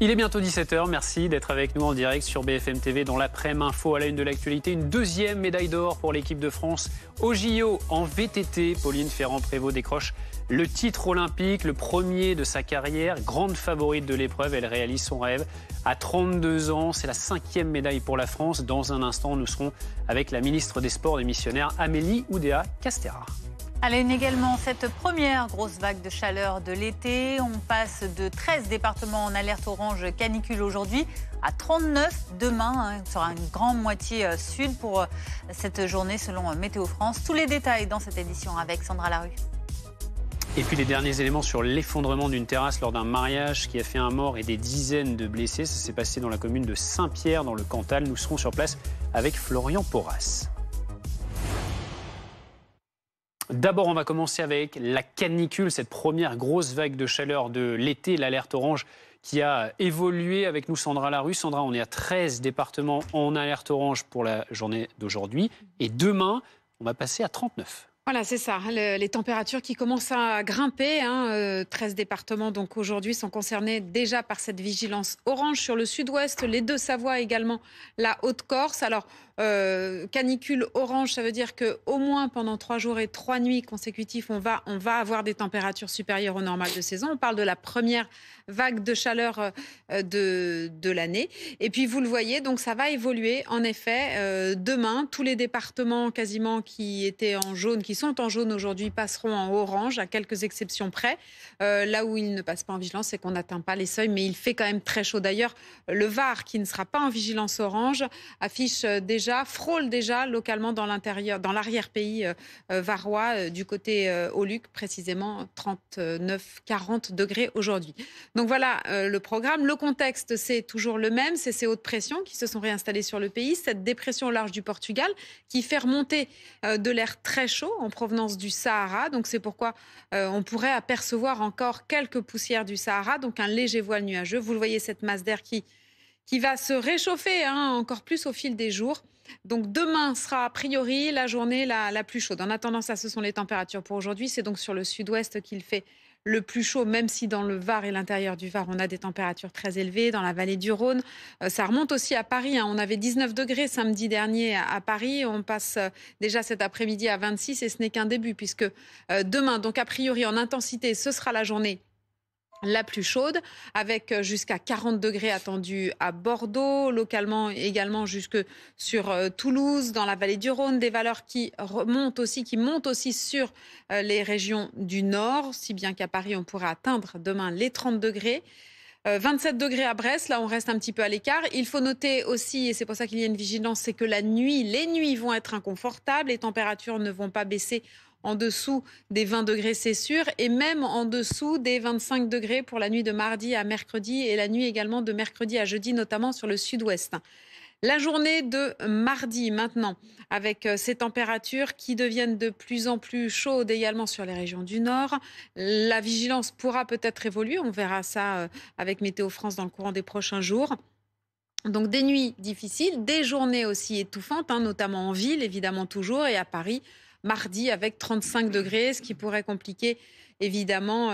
Il est bientôt 17h, merci d'être avec nous en direct sur BFM TV dans l'après-midi info à la une de l'actualité. Une deuxième médaille d'or pour l'équipe de France au JO en VTT. Pauline Ferrand-Prévot décroche le titre olympique, le premier de sa carrière, grande favorite de l'épreuve. Elle réalise son rêve à 32 ans. C'est la 5e médaille pour la France. Dans un instant, nous serons avec la ministre des Sports et missionnaire Amélie Oudéa-Castéra. À la une également, cette première grosse vague de chaleur de l'été. On passe de 13 départements en alerte orange canicule aujourd'hui à 39 demain. Ce sera une grande moitié sud pour cette journée selon Météo France. Tous les détails dans cette édition avec Sandra Larue. Et puis les derniers éléments sur l'effondrement d'une terrasse lors d'un mariage qui a fait un mort et des dizaines de blessés. Ça s'est passé dans la commune de Saint-Pierre dans le Cantal. Nous serons sur place avec Florian Porras. D'abord, on va commencer avec la canicule, cette première grosse vague de chaleur de l'été, l'alerte orange qui a évolué avec nous, Sandra Larue. Sandra, on est à 13 départements en alerte orange pour la journée d'aujourd'hui. Et demain, on va passer à 39. Voilà, c'est ça. Les températures qui commencent à grimper. 13 départements, donc aujourd'hui, sont concernés déjà par cette vigilance orange sur le sud-ouest, les Deux-Savoie également, la Haute-Corse. Alors, canicule orange, ça veut dire qu'au moins pendant 3 jours et 3 nuits consécutifs, on va avoir des températures supérieures au normal de saison. On parle de la première vague de chaleur de l'année. Et puis, vous le voyez, donc ça va évoluer. En effet, demain, tous les départements quasiment qui étaient en jaune, qui sont en jaune aujourd'hui, passeront en orange, à quelques exceptions près. Là où ils ne passent pas en vigilance, c'est qu'on n'atteint pas les seuils, mais il fait quand même très chaud. D'ailleurs, le Var, qui ne sera pas en vigilance orange, frôle déjà localement dans l'intérieur, dans l'arrière-pays varois, du côté Auluc, précisément 39-40 degrés aujourd'hui. Donc voilà le programme. Le contexte, c'est toujours le même, c'est ces hautes pressions qui se sont réinstallées sur le pays, cette dépression au large du Portugal qui fait remonter de l'air très chaud en provenance du Sahara. Donc c'est pourquoi on pourrait apercevoir encore quelques poussières du Sahara, donc un léger voile nuageux. Vous le voyez, cette masse d'air qui va se réchauffer encore plus au fil des jours. Donc demain sera a priori la journée la plus chaude. En attendant, ça, ce sont les températures pour aujourd'hui. C'est donc sur le sud-ouest qu'il fait le plus chaud, même si dans le Var et l'intérieur du Var, on a des températures très élevées. Dans la vallée du Rhône, ça remonte aussi à Paris. On avait 19 degrés samedi dernier à Paris. On passe déjà cet après-midi à 26 et ce n'est qu'un début puisque demain, donc a priori en intensité, ce sera la journée la plus chaude, avec jusqu'à 40 degrés attendus à Bordeaux, localement également jusque sur Toulouse, dans la vallée du Rhône, des valeurs qui montent aussi sur les régions du Nord, si bien qu'à Paris, on pourra atteindre demain les 30 degrés. 27 degrés à Brest, là on reste un petit peu à l'écart. Il faut noter aussi, et c'est pour ça qu'il y a une vigilance, c'est que les nuits vont être inconfortables, les températures ne vont pas baisser en dessous des 20 degrés, c'est sûr, et même en dessous des 25 degrés pour la nuit de mardi à mercredi et la nuit également de mercredi à jeudi, notamment sur le sud-ouest. La journée de mardi maintenant, avec ces températures qui deviennent de plus en plus chaudes également sur les régions du Nord. La vigilance pourra peut-être évoluer, on verra ça avec Météo France dans le courant des prochains jours. Donc des nuits difficiles, des journées aussi étouffantes, notamment en ville, évidemment toujours, et à Paris, mardi avec 35 degrés, ce qui pourrait compliquer, évidemment,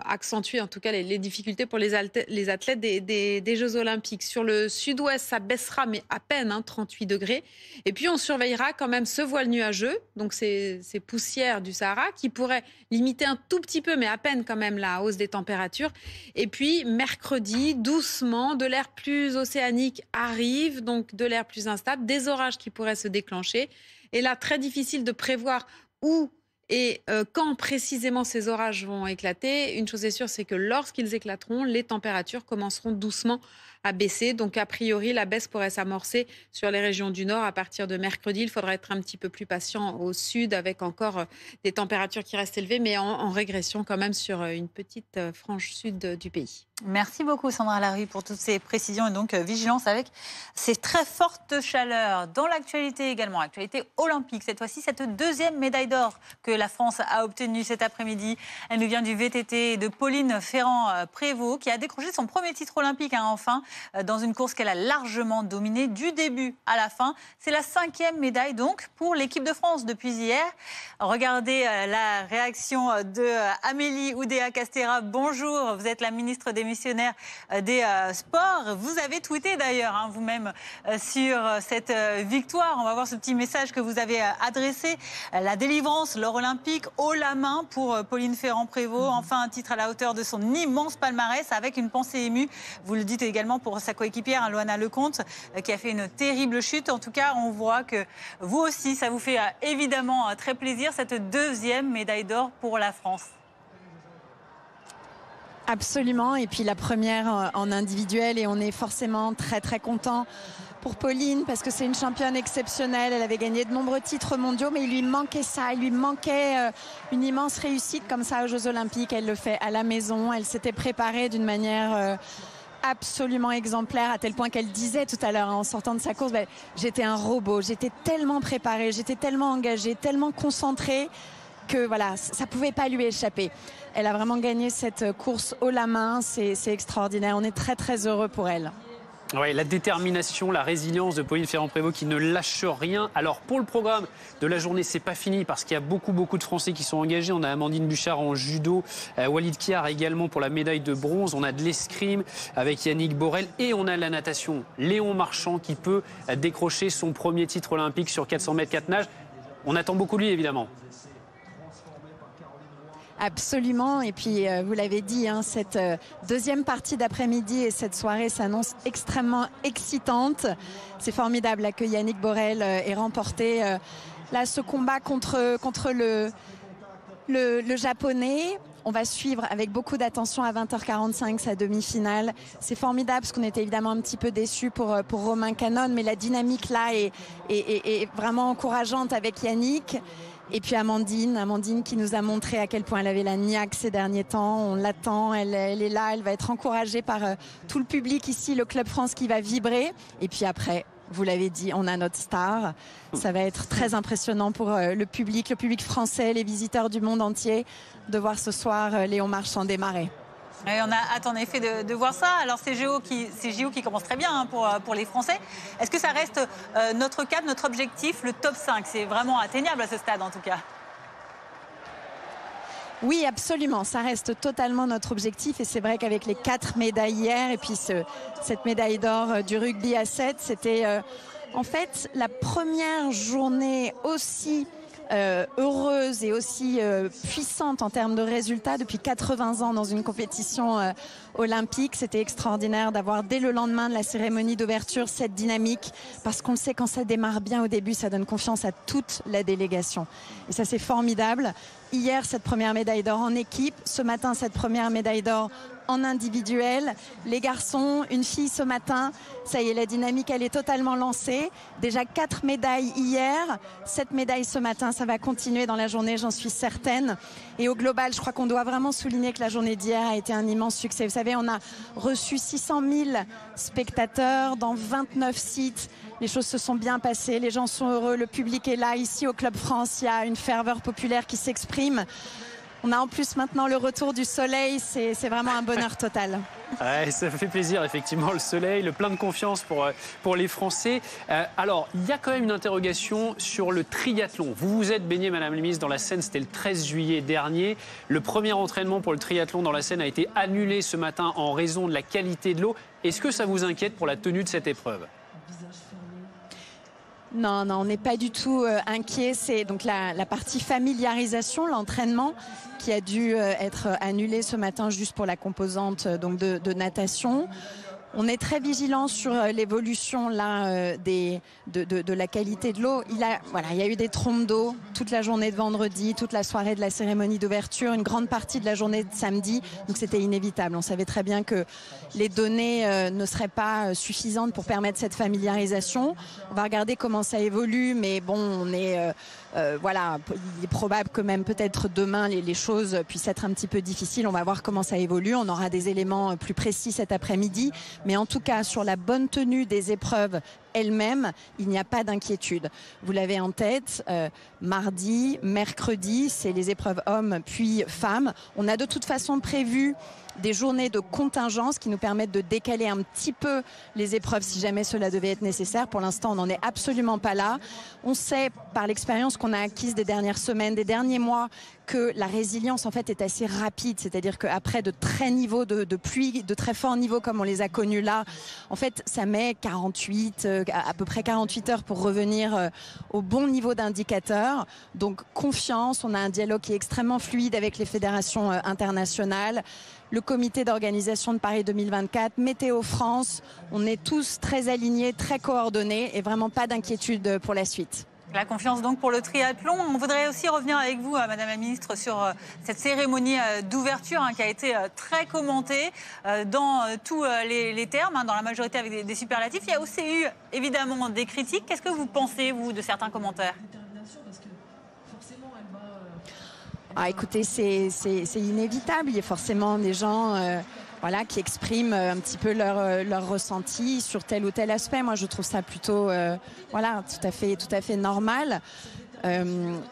accentuer en tout cas les difficultés pour les athlètes des Jeux Olympiques. Sur le sud-ouest, ça baissera, mais à peine, 38 degrés. Et puis, on surveillera quand même ce voile nuageux, donc ces poussières du Sahara, qui pourraient limiter un tout petit peu, mais à peine quand même, la hausse des températures. Et puis, mercredi, doucement, de l'air plus océanique arrive, donc de l'air plus instable, des orages qui pourraient se déclencher. Et là, très difficile de prévoir où et quand précisément ces orages vont éclater. Une chose est sûre, c'est que lorsqu'ils éclateront, les températures commenceront doucement à baisser. Donc, a priori, la baisse pourrait s'amorcer sur les régions du Nord à partir de mercredi. Il faudra être un petit peu plus patient au sud avec encore des températures qui restent élevées, mais en régression quand même sur une petite frange sud du pays. Merci beaucoup Sandra Larue pour toutes ces précisions et donc vigilance avec ces très fortes chaleurs. Dans l'actualité également, actualité olympique, cette fois-ci, cette deuxième médaille d'or que la France a obtenue cet après-midi. Elle nous vient du VTT de Pauline Ferrand-Prévot qui a décroché son premier titre olympique enfin dans une course qu'elle a largement dominée du début à la fin. C'est la 5e médaille donc pour l'équipe de France depuis hier. Regardez la réaction de Amélie Oudéa-Castéra. Bonjour, vous êtes la ministre des Missionnaires des Sports. Vous avez tweeté d'ailleurs vous-même sur cette victoire. On va voir ce petit message que vous avez adressé. La délivrance, l'or olympique, haut la main pour Pauline Ferrand-Prévot. Enfin, un titre à la hauteur de son immense palmarès avec une pensée émue. Vous le dites également pour sa coéquipière, Loana Lecomte, qui a fait une terrible chute. En tout cas, on voit que vous aussi, ça vous fait évidemment très plaisir, cette 2e médaille d'or pour la France. Absolument, et puis la première en individuel, et on est forcément très très content pour Pauline parce que c'est une championne exceptionnelle. Elle avait gagné de nombreux titres mondiaux, mais il lui manquait ça, il lui manquait une immense réussite comme ça aux Jeux Olympiques. Elle le fait à la maison, elle s'était préparée d'une manière absolument exemplaire, à tel point qu'elle disait tout à l'heure en sortant de sa course, j'étais un robot, j'étais tellement préparée, j'étais tellement engagée, tellement concentrée que voilà, ça pouvait pas lui échapper. Elle a vraiment gagné cette course haut la main, c'est extraordinaire, on est très très heureux pour elle. Ouais, la détermination, la résilience de Pauline Ferrand-Prévot qui ne lâche rien. Alors pour le programme de la journée, c'est pas fini parce qu'il y a beaucoup de Français qui sont engagés. On a Amandine Bouchard en judo, Walid Kiar également pour la médaille de bronze. On a de l'escrime avec Yannick Borel et on a la natation. Léon Marchand qui peut décrocher son premier titre olympique sur 400 mètres 4 nages. On attend beaucoup de lui évidemment. Absolument, et puis vous l'avez dit, cette deuxième partie d'après-midi et cette soirée s'annonce extrêmement excitante. C'est formidable là, que Yannick Borel ait remporté là, ce combat contre le japonais. On va suivre avec beaucoup d'attention à 20h45 sa demi-finale. C'est formidable parce qu'on était évidemment un petit peu déçus pour Romain Canon, mais la dynamique là est vraiment encourageante avec Yannick. Et puis Amandine qui nous a montré à quel point elle avait la niaque ces derniers temps. On l'attend, elle est là, elle va être encouragée par tout le public ici, le Club France qui va vibrer. Et puis après, vous l'avez dit, on a notre star. Ça va être très impressionnant pour le public français, les visiteurs du monde entier, de voir ce soir Léon Marchand démarrer. Et on a hâte en effet de voir ça. Alors ces JO qui commencent très bien pour les Français. Est-ce que ça reste notre cap, notre objectif, le top 5 ? C'est vraiment atteignable à ce stade en tout cas. Oui, absolument. Ça reste totalement notre objectif. Et c'est vrai qu'avec les 4 médailles hier et puis cette médaille d'or du rugby à 7, c'était en fait la première journée aussi heureuse et aussi puissante en termes de résultats depuis 80 ans dans une compétition olympique. C'était extraordinaire d'avoir dès le lendemain de la cérémonie d'ouverture cette dynamique, parce qu'on le sait, quand ça démarre bien au début, ça donne confiance à toute la délégation. Et ça, c'est formidable. Hier, cette première médaille d'or en équipe. Ce matin, cette première médaille d'or en individuel. Les garçons, une fille ce matin. Ça y est, la dynamique, elle est totalement lancée. Déjà 4 médailles hier. 7 médailles ce matin. Ça va continuer dans la journée, j'en suis certaine. Et au global, je crois qu'on doit vraiment souligner que la journée d'hier a été un immense succès. Vous savez, on a reçu 600 000 spectateurs dans 29 sites. Les choses se sont bien passées, les gens sont heureux, le public est là. Ici au Club France, il y a une ferveur populaire qui s'exprime. On a en plus maintenant le retour du soleil, c'est vraiment un bonheur total. Ouais, ça fait plaisir, effectivement, le soleil, le plein de confiance pour les Français. Alors, il y a quand même une interrogation sur le triathlon. Vous vous êtes baigné, Madame la Ministre, dans la Seine, c'était le 13 juillet dernier. Le premier entraînement pour le triathlon dans la Seine a été annulé ce matin en raison de la qualité de l'eau. Est-ce que ça vous inquiète pour la tenue de cette épreuve ? Non, on n'est pas du tout inquiet. C'est donc la partie familiarisation, l'entraînement, qui a dû être annulé ce matin juste pour la composante donc de natation. On est très vigilant sur l'évolution là de la qualité de l'eau. Il y a eu des trompes d'eau toute la journée de vendredi, toute la soirée de la cérémonie d'ouverture, une grande partie de la journée de samedi. Donc c'était inévitable. On savait très bien que les données ne seraient pas suffisantes pour permettre cette familiarisation. On va regarder comment ça évolue, mais bon, on est il est probable que même peut-être demain les choses puissent être un petit peu difficiles. On va voir comment ça évolue. On aura des éléments plus précis cet après-midi. Mais en tout cas, sur la bonne tenue des épreuves elle-même, il n'y a pas d'inquiétude. Vous l'avez en tête, mardi, mercredi, c'est les épreuves hommes puis femmes. On a de toute façon prévu des journées de contingence qui nous permettent de décaler un petit peu les épreuves si jamais cela devait être nécessaire. Pour l'instant, on n'en est absolument pas là. On sait par l'expérience qu'on a acquise des dernières semaines, des derniers mois, que la résilience en fait est assez rapide, c'est-à-dire qu'après de très niveaux de pluie, de très forts niveaux comme on les a connus là, en fait ça met à peu près 48 heures pour revenir au bon niveau d'indicateur. Donc confiance, on a un dialogue qui est extrêmement fluide avec les fédérations internationales. Le comité d'organisation de Paris 2024, Météo France, on est tous très alignés, très coordonnés et vraiment pas d'inquiétude pour la suite. La confiance donc pour le triathlon. On voudrait aussi revenir avec vous, Madame la Ministre, sur cette cérémonie d'ouverture qui a été très commentée dans tous les termes, dans la majorité avec des superlatifs. Il y a aussi eu évidemment des critiques. Qu'est-ce que vous pensez, vous, de certains commentaires ? Écoutez, c'est inévitable. Il y a forcément des gens qui expriment un petit peu leur ressenti sur tel ou tel aspect. Moi, je trouve ça plutôt tout à fait normal.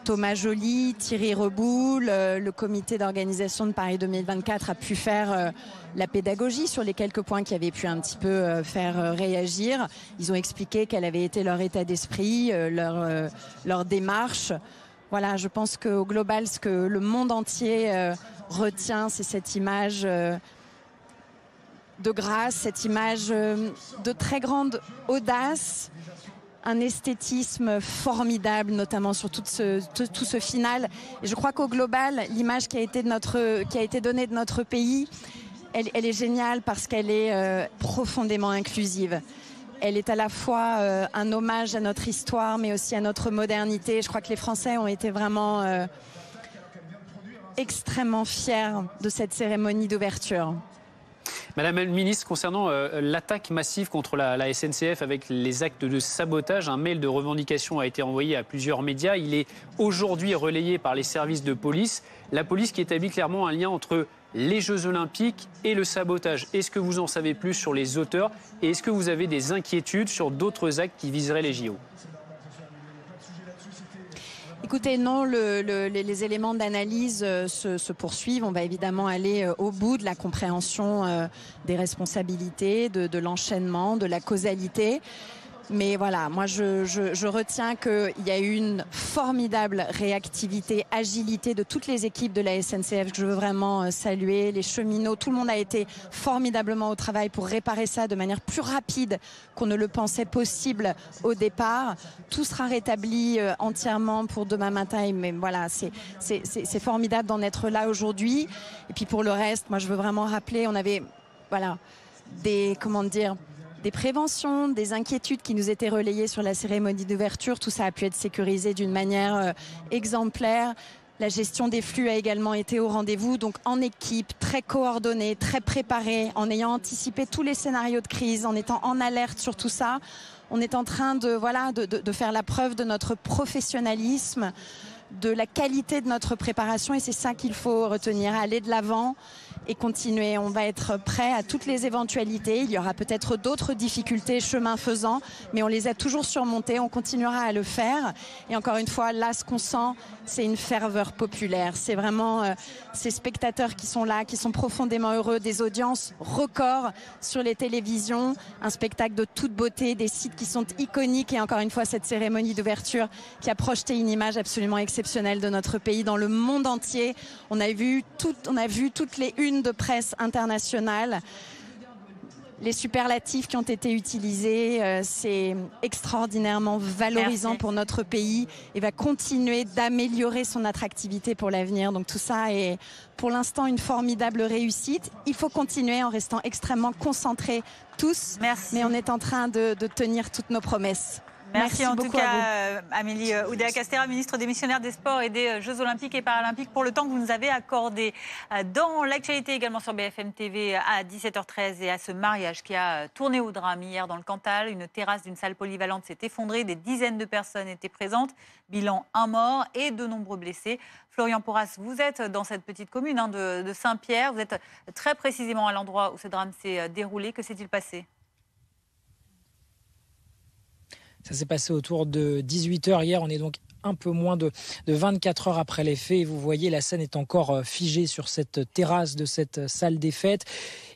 Thomas Joly, Thierry Reboul, le comité d'organisation de Paris 2024 a pu faire la pédagogie sur les quelques points qui avaient pu un petit peu faire réagir. Ils ont expliqué quel avait été leur état d'esprit, leur démarche. Voilà, je pense qu'au global, ce que le monde entier retient, c'est cette image de grâce, cette image de très grande audace, un esthétisme formidable, notamment sur tout ce final. Et je crois qu'au global, l'image qui a été donnée de notre pays, elle est géniale parce qu'elle est profondément inclusive. Elle est à la fois un hommage à notre histoire, mais aussi à notre modernité. Je crois que les Français ont été vraiment extrêmement fiers de cette cérémonie d'ouverture. Madame la Ministre, concernant l'attaque massive contre la SNCF avec les actes de sabotage, un mail de revendication a été envoyé à plusieurs médias. Il est aujourd'hui relayé par les services de police. La police qui établit clairement un lien entre les Jeux Olympiques et le sabotage. Est-ce que vous en savez plus sur les auteurs et est-ce que vous avez des inquiétudes sur d'autres actes qui viseraient les JO ? Écoutez, non, les éléments d'analyse se poursuivent. On va évidemment aller au bout de la compréhension des responsabilités, de l'enchaînement, de la causalité. Mais voilà, moi je retiens qu'il y a eu une formidable réactivité, agilité de toutes les équipes de la SNCF que je veux vraiment saluer, les cheminots, tout le monde a été formidablement au travail pour réparer ça de manière plus rapide qu'on ne le pensait possible au départ. Tout sera rétabli entièrement pour demain matin, mais voilà, c'est formidable d'en être là aujourd'hui. Et puis pour le reste, moi je veux vraiment rappeler, on avait des préventions, des inquiétudes qui nous étaient relayées sur la cérémonie d'ouverture. Tout ça a pu être sécurisé d'une manière exemplaire. La gestion des flux a également été au rendez-vous, donc en équipe, très coordonnée, très préparée, en ayant anticipé tous les scénarios de crise, en étant en alerte sur tout ça. On est en train de faire la preuve de notre professionnalisme, de la qualité de notre préparation, et c'est ça qu'il faut retenir, aller de l'avant et continuer. On va être prêt à toutes les éventualités. Il y aura peut-être d'autres difficultés chemin faisant, mais on les a toujours surmontées. On continuera à le faire. Et encore une fois, là, ce qu'on sent, c'est une ferveur populaire. C'est vraiment ces spectateurs qui sont là, qui sont profondément heureux, des audiences records sur les télévisions, un spectacle de toute beauté, des sites qui sont iconiques, et encore une fois, cette cérémonie d'ouverture qui a projeté une image absolument exceptionnelle de notre pays dans le monde entier. On a vu toutes les unes de presse internationale. Les superlatifs qui ont été utilisés, c'est extraordinairement valorisant pour notre pays et va continuer d'améliorer son attractivité pour l'avenir. Donc tout ça est pour l'instant une formidable réussite. Il faut continuer en restant extrêmement concentrés tous. Merci. Mais on est en train de tenir toutes nos promesses. Merci en tout cas, Amélie Oudéa-Castéra, ministre démissionnaire des Sports et des Jeux Olympiques et Paralympiques, pour le temps que vous nous avez accordé. Dans l'actualité également sur BFM TV à 17h13 et à ce mariage qui a tourné au drame hier dans le Cantal. Une terrasse d'une salle polyvalente s'est effondrée, des dizaines de personnes étaient présentes. Bilan, un mort et de nombreux blessés. Florian Porras, vous êtes dans cette petite commune de Saint-Pierre. Vous êtes très précisément à l'endroit où ce drame s'est déroulé. Que s'est-il passé ? Ça s'est passé autour de 18h hier. On est donc un peu moins de 24 heures après les faits. Et vous voyez, la scène est encore figée sur cette terrasse de cette salle des fêtes.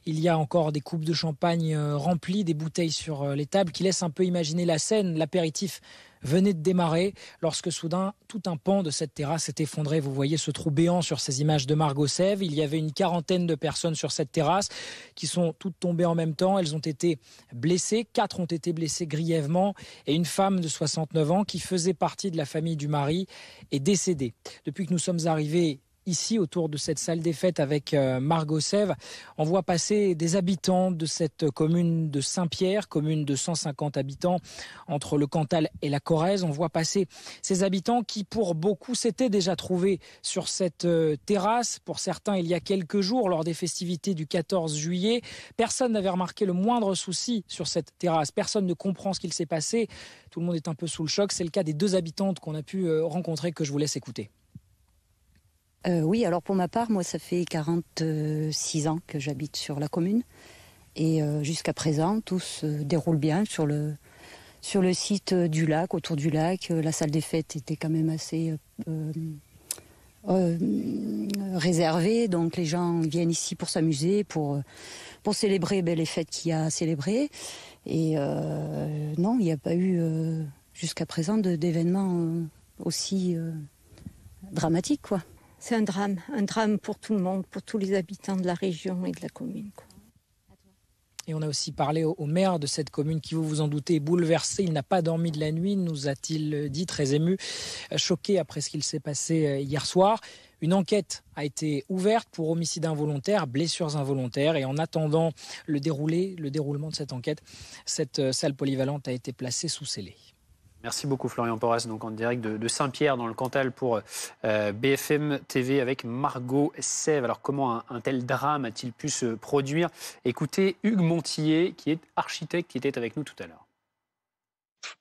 Il y a encore des coupes de champagne remplies, des bouteilles sur les tables qui laissent un peu imaginer la scène. L'apéritif venait de démarrer lorsque soudain tout un pan de cette terrasse s'est effondré. Vous voyez ce trou béant sur ces images de Margot Sève. Il y avait une quarantaine de personnes sur cette terrasse qui sont toutes tombées en même temps. Elles ont été blessées. 4 ont été blessées grièvement et une femme de 69 ans qui faisait partie de la famille du mari est décédée. Depuis que nous sommes arrivés ici, autour de cette salle des fêtes avec Margot Sève, on voit passer des habitants de cette commune de Saint-Pierre, commune de 150 habitants entre le Cantal et la Corrèze. On voit passer ces habitants qui, pour beaucoup, s'étaient déjà trouvés sur cette terrasse. Pour certains, il y a quelques jours, lors des festivités du 14 juillet. Personne n'avait remarqué le moindre souci sur cette terrasse. Personne ne comprend ce qu'il s'est passé. Tout le monde est un peu sous le choc. C'est le cas des 2 habitantes qu'on a pu rencontrer, que je vous laisse écouter. Oui, alors pour ma part, moi ça fait 46 ans que j'habite sur la commune et jusqu'à présent tout se déroule bien sur le site du lac, autour du lac. La salle des fêtes était quand même assez réservée, donc les gens viennent ici pour s'amuser, pour célébrer les fêtes qu'il y a à célébrer. Et non, il n'y a pas eu jusqu'à présent d'événements aussi dramatiques, quoi. C'est un drame pour tout le monde, pour tous les habitants de la région et de la commune, quoi. Et on a aussi parlé au maire de cette commune qui, vous vous en doutez, est bouleversé. Il n'a pas dormi de la nuit, nous a-t-il dit, très ému, choqué après ce qu'il s'est passé hier soir. Une enquête a été ouverte pour homicide involontaire, blessures involontaires. Et en attendant le déroulement de cette enquête, cette salle polyvalente a été placée sous scellé. Merci beaucoup Florian Porras, donc en direct de Saint-Pierre dans le Cantal pour BFM TV avec Margot Sève. Alors comment un tel drame a-t-il pu se produire? Écoutez Hugues Montillet, qui est architecte, qui était avec nous tout à l'heure.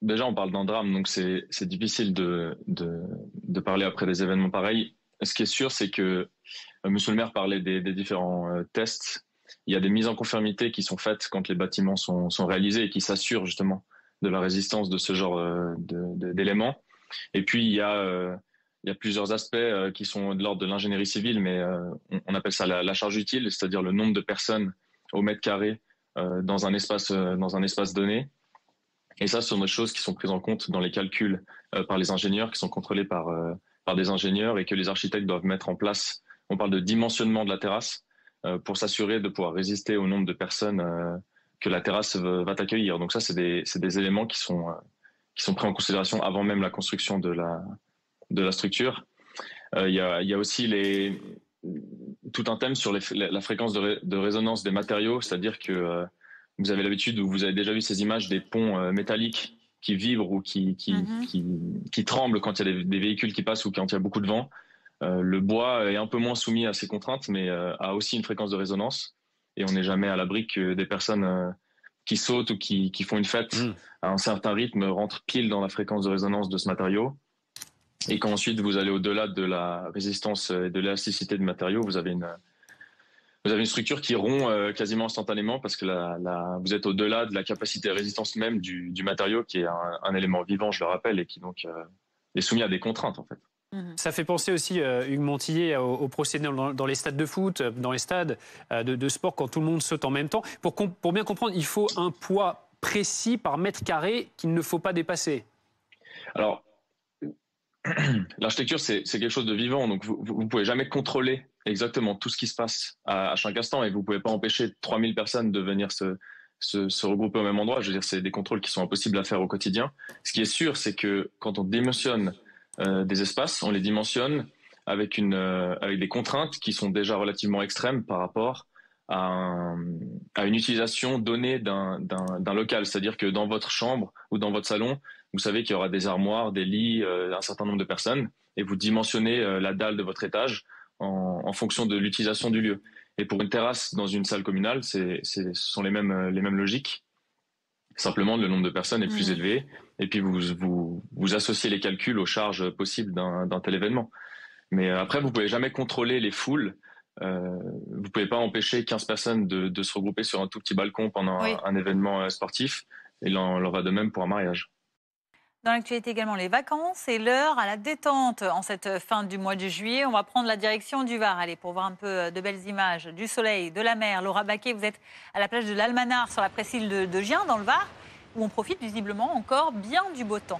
Déjà, on parle d'un drame, donc c'est difficile de parler après des événements pareils. Ce qui est sûr, c'est que monsieur le maire parlait des différents tests. Il y a des mises en conformité qui sont faites quand les bâtiments sont réalisés et qui s'assurent justement de la résistance de ce genre d'éléments. Et puis, il y a plusieurs aspects qui sont de l'ordre de l'ingénierie civile, mais on appelle ça la charge utile, c'est-à-dire le nombre de personnes au mètre carré dans un espace donné. Et ça, ce sont des choses qui sont prises en compte dans les calculs par les ingénieurs, qui sont contrôlés par des ingénieurs et que les architectes doivent mettre en place. On parle de dimensionnement de la terrasse pour s'assurer de pouvoir résister au nombre de personnes que la terrasse va accueillir. Donc ça, c'est des éléments qui sont pris en considération avant même la construction de la structure. Il y a aussi tout un thème sur la fréquence de résonance des matériaux, c'est-à-dire que vous avez l'habitude, ou vous avez déjà vu ces images des ponts métalliques qui vibrent ou qui tremblent quand il y a des véhicules qui passent ou quand il y a beaucoup de vent. Le bois est un peu moins soumis à ces contraintes, mais a aussi une fréquence de résonance. Et on n'est jamais à l'abri que des personnes qui sautent ou qui font une fête à un certain rythme rentrent pile dans la fréquence de résonance de ce matériau. Et quand ensuite vous allez au-delà de la résistance et de l'élasticité du matériau, vous avez une structure qui rompt quasiment instantanément parce que vous êtes au-delà de la capacité de résistance même du matériau, qui est un élément vivant, je le rappelle, et qui donc est soumis à des contraintes en fait. Ça fait penser aussi, Hugues Montillet, au procédé dans les stades de foot, dans les stades de sport, quand tout le monde saute en même temps. Pour bien comprendre, il faut un poids précis par mètre carré qu'il ne faut pas dépasser. Alors, l'architecture, c'est quelque chose de vivant, donc vous ne pouvez jamais contrôler exactement tout ce qui se passe à chaque instant, et vous ne pouvez pas empêcher 3000 personnes de venir se regrouper au même endroit. Je veux dire, c'est des contrôles qui sont impossibles à faire au quotidien. Ce qui est sûr, c'est que quand on dimensionne des espaces, on les dimensionne avec des contraintes qui sont déjà relativement extrêmes par rapport à une utilisation donnée d'un local. C'est-à-dire que dans votre chambre ou dans votre salon, vous savez qu'il y aura des armoires, des lits, un certain nombre de personnes, et vous dimensionnez la dalle de votre étage en fonction de l'utilisation du lieu. Et pour une terrasse dans une salle communale, ce sont les mêmes logiques. Simplement, le nombre de personnes est plus élevé, et puis vous associez les calculs aux charges possibles d'un tel événement. Mais après, vous pouvez jamais contrôler les foules. Vous pouvez pas empêcher 15 personnes de se regrouper sur un tout petit balcon pendant un événement sportif. Et il en va de même pour un mariage. Dans l'actualité également, les vacances et l'heure à la détente en cette fin du mois de juillet. On va prendre la direction du Var, allez, pour voir un peu de belles images, du soleil, de la mer. Laura Baquet, vous êtes à la plage de l'Almanar sur la presqu'île de Gien, dans le Var, où on profite visiblement encore bien du beau temps.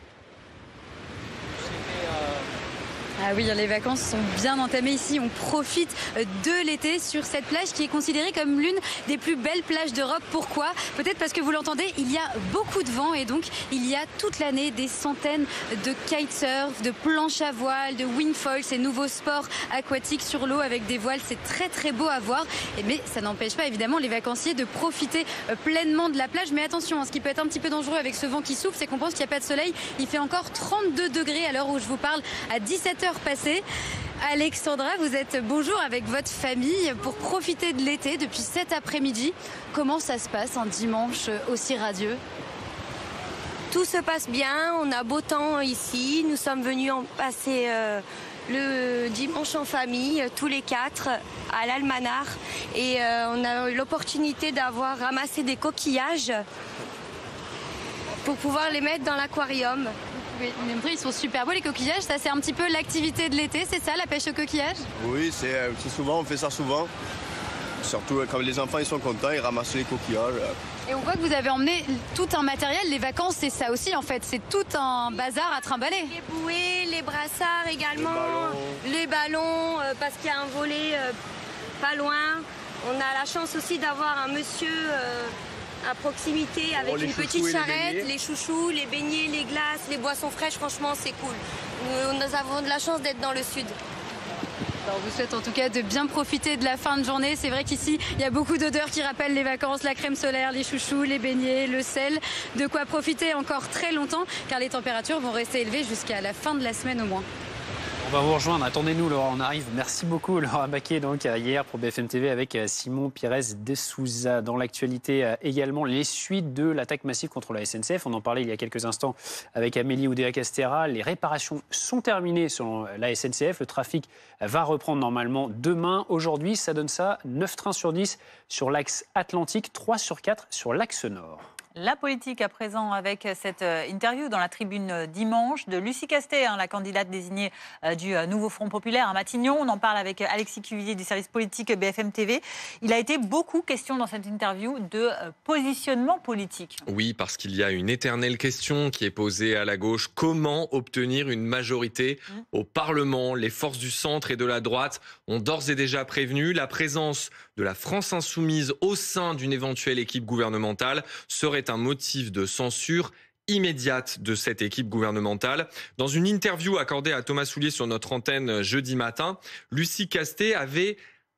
Ah oui, les vacances sont bien entamées ici. On profite de l'été sur cette plage qui est considérée comme l'une des plus belles plages d'Europe. Pourquoi ? Peut-être parce que vous l'entendez, il y a beaucoup de vent et donc il y a toute l'année des centaines de kitesurf, de planches à voile, de wingfoil, ces nouveaux sports aquatiques sur l'eau avec des voiles. C'est très très beau à voir. Mais ça n'empêche pas évidemment les vacanciers de profiter pleinement de la plage. Mais attention, ce qui peut être un petit peu dangereux avec ce vent qui souffle, c'est qu'on pense qu'il n'y a pas de soleil. Il fait encore 32 degrés à l'heure où je vous parle, à 17h passées. Alexandra, vous êtes bonjour avec votre famille pour profiter de l'été depuis cet après-midi. Comment ça se passe un dimanche aussi radieux ? Tout se passe bien, on a beau temps ici. Nous sommes venus en passer le dimanche en famille, tous les 4, à l'Almanar. Et on a eu l'opportunité d'avoir ramassé des coquillages pour pouvoir les mettre dans l'aquarium. Oui, ils sont super beaux les coquillages, ça c'est un petit peu l'activité de l'été, c'est ça la pêche aux coquillages ? Oui, c'est souvent, on fait ça souvent. Surtout quand les enfants ils sont contents, ils ramassent les coquillages. Et on voit que vous avez emmené tout un matériel, les vacances c'est ça aussi en fait, c'est tout un bazar à trimballer. Les bouées, les brassards également, les ballons parce qu'il y a un volet pas loin. On a la chance aussi d'avoir un monsieur à proximité avec une petite charrette, les chouchous, les beignets, les glaces, les boissons fraîches, franchement c'est cool. Nous avons de la chance d'être dans le sud. Alors, on vous souhaite en tout cas de bien profiter de la fin de journée. C'est vrai qu'ici, il y a beaucoup d'odeurs qui rappellent les vacances, la crème solaire, les chouchous, les beignets, le sel. De quoi profiter encore très longtemps car les températures vont rester élevées jusqu'à la fin de la semaine au moins. On va vous rejoindre. Attendez-nous, Laura, on arrive. Merci beaucoup, Laura Baquet, donc hier pour BFM TV avec Simon Pires de Souza. Dans l'actualité également, les suites de l'attaque massive contre la SNCF. On en parlait il y a quelques instants avec Amélie Oudéa-Castéra. Les réparations sont terminées selon la SNCF. Le trafic va reprendre normalement demain. Aujourd'hui, ça donne ça 9 trains sur 10 sur l'axe Atlantique, 3 sur 4 sur l'axe Nord. La politique à présent avec cette interview dans la tribune dimanche de Lucie Castet, la candidate désignée du nouveau Front Populaire à Matignon. On en parle avec Alexis Cuvillier du service politique BFM TV. Il a été beaucoup question dans cette interview de positionnement politique. Oui, parce qu'il y a une éternelle question qui est posée à la gauche. Comment obtenir une majorité au Parlement ? Les forces du centre et de la droite ont d'ores et déjà prévenu la présence de la France insoumise au sein d'une éventuelle équipe gouvernementale serait un motif de censure immédiate de cette équipe gouvernementale. Dans une interview accordée à Thomas Soulier sur notre antenne jeudi matin, Lucie Castet avait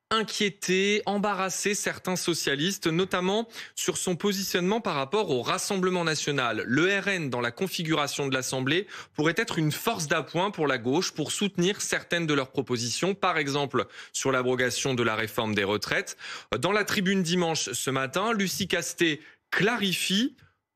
inquiété, embarrassé certains socialistes, notamment sur son positionnement par rapport au Rassemblement national. Le RN, dans la configuration de l'Assemblée, pourrait être une force d'appoint pour la gauche pour soutenir certaines de leurs propositions, par exemple sur l'abrogation de la réforme des retraites. Dans la tribune dimanche ce matin, Lucie Castet clarifie,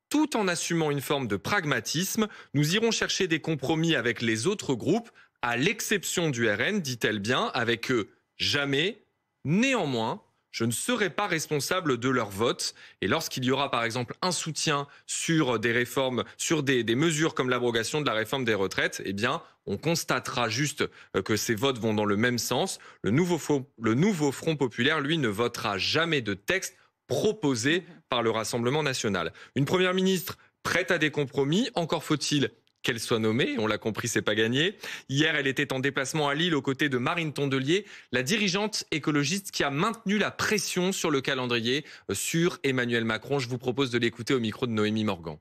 tout en assumant une forme de pragmatisme, nous irons chercher des compromis avec les autres groupes, à l'exception du RN, dit-elle bien, avec eux jamais. Néanmoins, je ne serai pas responsable de leur vote. Et lorsqu'il y aura par exemple un soutien sur des réformes, sur des mesures comme l'abrogation de la réforme des retraites, eh bien, on constatera juste que ces votes vont dans le même sens. Le nouveau Front Populaire, lui, ne votera jamais de texte proposé par le Rassemblement national. Une première ministre prête à des compromis, encore faut-il qu'elle soit nommée, on l'a compris, c'est pas gagné. Hier, elle était en déplacement à Lille aux côtés de Marine Tondelier, la dirigeante écologiste qui a maintenu la pression sur le calendrier sur Emmanuel Macron. Je vous propose de l'écouter au micro de Noémie Morgan.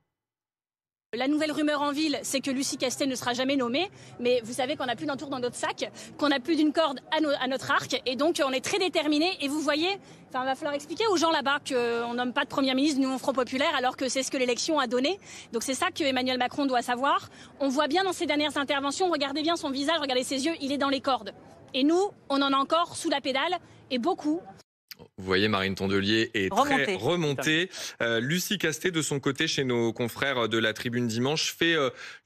La nouvelle rumeur en ville, c'est que Lucie Castet ne sera jamais nommée, mais vous savez qu'on n'a plus d'un tour dans notre sac, qu'on n'a plus d'une corde à notre arc, et donc on est très déterminés. Et vous voyez, il va falloir expliquer aux gens là-bas qu'on nomme pas de Premier ministre du nouveau Front Populaire, alors que c'est ce que l'élection a donné. Donc c'est ça que Emmanuel Macron doit savoir. On voit bien dans ses dernières interventions, regardez bien son visage, regardez ses yeux, il est dans les cordes. Et nous, on en a encore sous la pédale, et beaucoup. Vous voyez, Marine Tondelier est très remontée. Lucie Castet, de son côté, chez nos confrères de la Tribune Dimanche, fait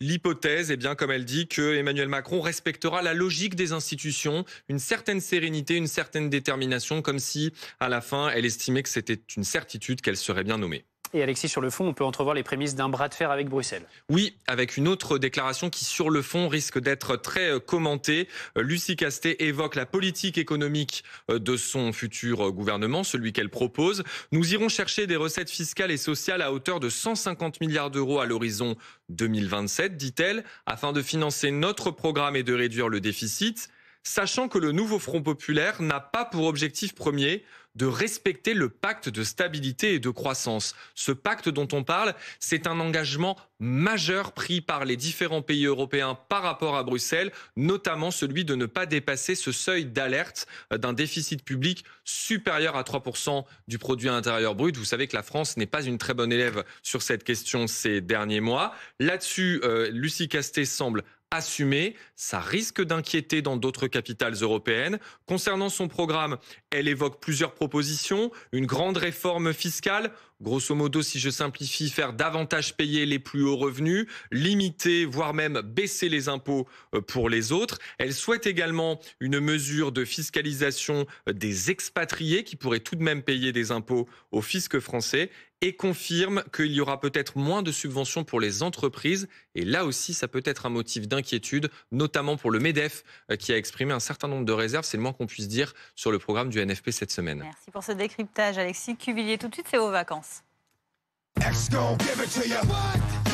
l'hypothèse, eh bien, comme elle dit, que Emmanuel Macron respectera la logique des institutions, une certaine sérénité, une certaine détermination, comme si, à la fin, elle estimait que c'était une certitude qu'elle serait bien nommée. Et Alexis, sur le fond, on peut entrevoir les prémices d'un bras de fer avec Bruxelles. Oui, avec une autre déclaration qui, sur le fond, risque d'être très commentée. Lucie Castet évoque la politique économique de son futur gouvernement, celui qu'elle propose. Nous irons chercher des recettes fiscales et sociales à hauteur de 150 milliards d'euros à l'horizon 2027, dit-elle, afin de financer notre programme et de réduire le déficit, sachant que le nouveau Front populaire n'a pas pour objectif premier de respecter le pacte de stabilité et de croissance. Ce pacte dont on parle, c'est un engagement majeur pris par les différents pays européens par rapport à Bruxelles, notamment celui de ne pas dépasser ce seuil d'alerte d'un déficit public supérieur à 3% du produit intérieur brut. Vous savez que la France n'est pas une très bonne élève sur cette question ces derniers mois. Là-dessus, Lucie Castet semble assumée, ça risque d'inquiéter dans d'autres capitales européennes. Concernant son programme, elle évoque plusieurs propositions, une grande réforme fiscale, grosso modo, si je simplifie, faire davantage payer les plus hauts revenus, limiter, voire même baisser les impôts pour les autres. Elle souhaite également une mesure de fiscalisation des expatriés qui pourraient tout de même payer des impôts au fisc français et confirme qu'il y aura peut-être moins de subventions pour les entreprises. Et là aussi, ça peut être un motif d'inquiétude, notamment pour le MEDEF, qui a exprimé un certain nombre de réserves, c'est le moins qu'on puisse dire, sur le programme du NFP cette semaine. Merci pour ce décryptage, Alexis Cuvillier. Tout de suite, c'est aux vacances.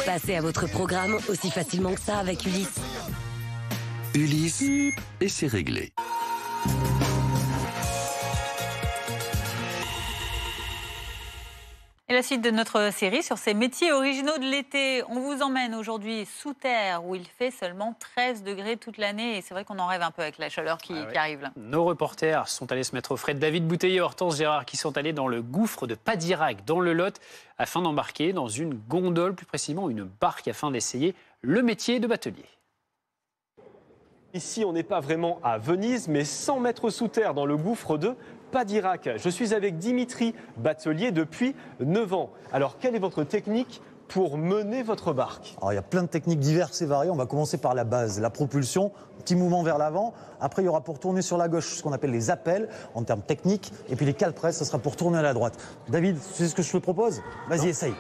Passez à votre programme aussi facilement que ça avec Ulysse. Ulysse, et c'est réglé. Et la suite de notre série sur ces métiers originaux de l'été. On vous emmène aujourd'hui sous terre où il fait seulement 13 degrés toute l'année. Et c'est vrai qu'on en rêve un peu avec la chaleur qui arrive là. Nos reporters sont allés se mettre au frais. David Bouteiller et Hortense Gérard qui sont allés dans le gouffre de Padirac, dans le Lot, afin d'embarquer dans une gondole, plus précisément une barque, afin d'essayer le métier de batelier. Ici, on n'est pas vraiment à Venise, mais 100 mètres sous terre dans le gouffre de Padirac. Je suis avec Dimitri, batelier depuis 9 ans. Alors, quelle est votre technique pour mener votre barque? Alors, il y a plein de techniques diverses et variées. On va commencer par la base, la propulsion, petit mouvement vers l'avant. Après, il y aura pour tourner sur la gauche ce qu'on appelle les appels en termes techniques. Et puis les cale-presses, ça sera pour tourner à la droite. David, tu sais ce que je te propose? Vas-y, essaye.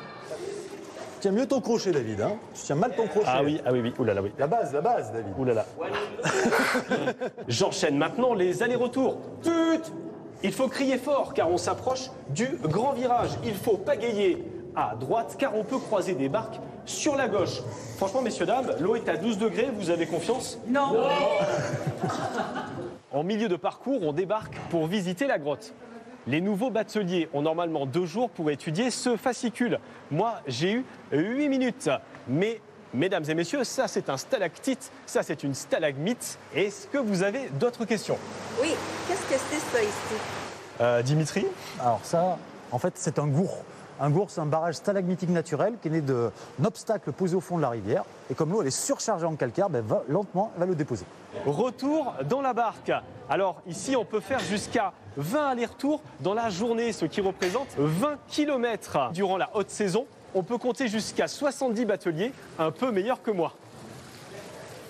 Tiens mieux ton crochet, David. Hein, tu tiens mal ton crochet. Ah oui. Oulala, oui. La base, David. Oulala. J'enchaîne maintenant les allers-retours. Tut! Il faut crier fort car on s'approche du grand virage. Il faut pagayer à droite car on peut croiser des barques sur la gauche. Franchement, messieurs, dames, l'eau est à 12 degrés. Vous avez confiance? Non. En milieu de parcours, on débarque pour visiter la grotte. Les nouveaux bateliers ont normalement 2 jours pour étudier ce fascicule. Moi, j'ai eu 8 minutes. Mais, mesdames et messieurs, ça c'est un stalactite, ça c'est une stalagmite. Est-ce que vous avez d'autres questions? Oui, qu'est-ce que c'est ça ici? Dimitri? Alors ça, en fait, c'est un gour. Un gour, c'est un barrage stalagmitique naturel qui est né d'un obstacle posé au fond de la rivière. Et comme l'eau, elle est surchargée en calcaire, lentement, elle va le déposer. Retour dans la barque. Alors ici, on peut faire jusqu'à 20 allers-retours dans la journée, ce qui représente 20 km. Durant la haute saison, on peut compter jusqu'à 70 bateliers, un peu meilleurs que moi.